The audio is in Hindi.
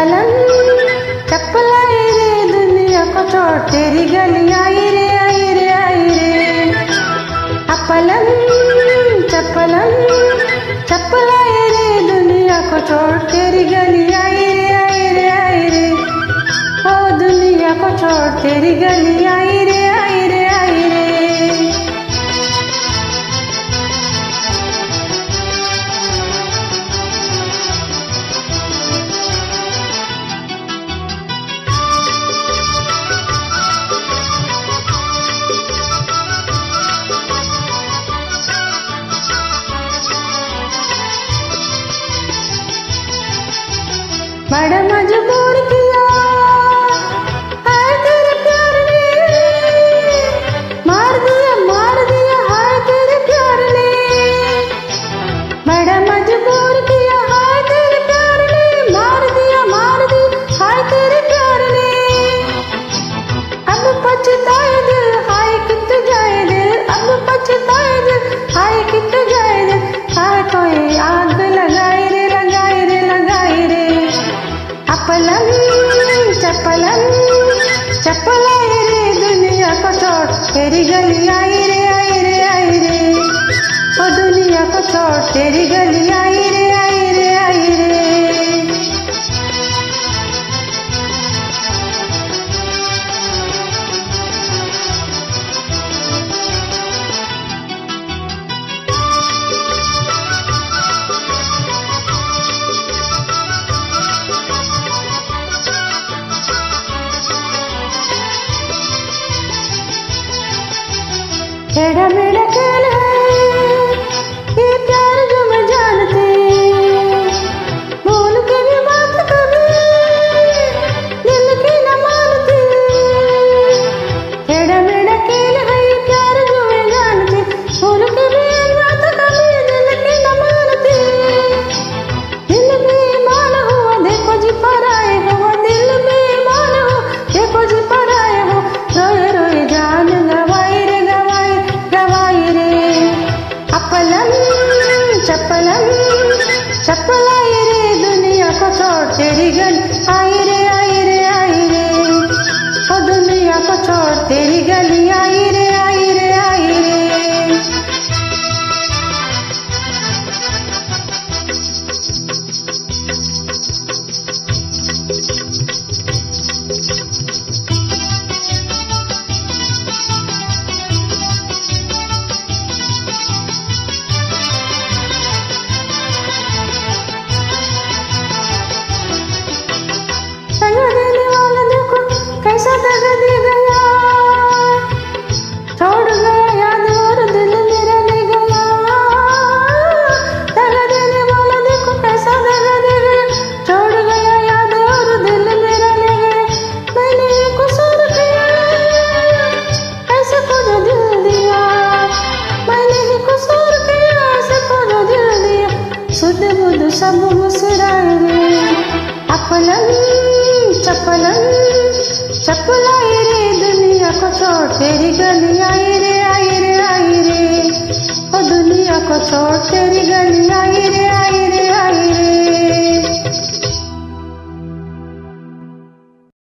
पलंग चप्पल आई रे, दुनिया को छोड़ तेरी गली आई रे, आई रे, आई रे। पलंग चप्पल आई रे, दुनिया को छोड़ तेरी गली आई रे, आई रे, आई रे। ओ दुनिया को छोड़ तेरी गली आई रे, आई रे, आई रे। बड़ा मजबूर किया हाय तेरे प्यार ने, मार दिया हाय तेरे प्यार ने। बड़ा मजबूर किया हाय तेरे प्यार ने, मार दिया हाय तेरे प्यार ने। अब पछताए दिल हाय कित जाए दिल, अब पछताए दिल हाय कित जाए दिल। हाय कोई आग लगाई रे, लगाई रे, लगाई रे। पलंग चप्पल आई रे, दुनिया को छोड़ तेरी गली आई रे, आई रे, आई रे। ओ दुनिया को छोड़ तेरी गली आई रे, आई रे, आई रे। टेढ़ा मेढ़ा खेल है ये प्यार जो मैं जानती, बोल के भी बात कभी दिल की न मानती। टेढ़ा मेढ़ा खेल है ये प्यार जो मैं जानती, बोल के भी बात कभी दिल की न मानती। दिल बेईमान हुआ देखो जी पराए हुआ, दिल बेईमान हुआ देखो जी पराए हो। रोए रोए जान गवाई रे, गवाई रे। चप्पल आई रे, दुनिया को छोड़ तेरी गली आई रे, आई रे, आई रे। ओ दुनिया को छोड़ तेरी गली आई रे, आई रे, आई रे। देने वाला देखो कैसा दगा दे गया, छोड़ गया याद और दिल मेरा ले गया। दगा देने वाला देखो कैसा दगा दे गया, छोड़ गया याद और दिल मेरा ले गया। मैंने ये कसूर किया ऐसे को जो दिल दिया, मैंने ये कसूर किया ऐसे को जो दिल दिया। सुध बुध सब मुस्कुराए रे। चप्पल आई रे, दुनिया को छोड़ तेरी गली आई रे, आई रे, आई रे। ओ दुनिया को छोड़ तेरी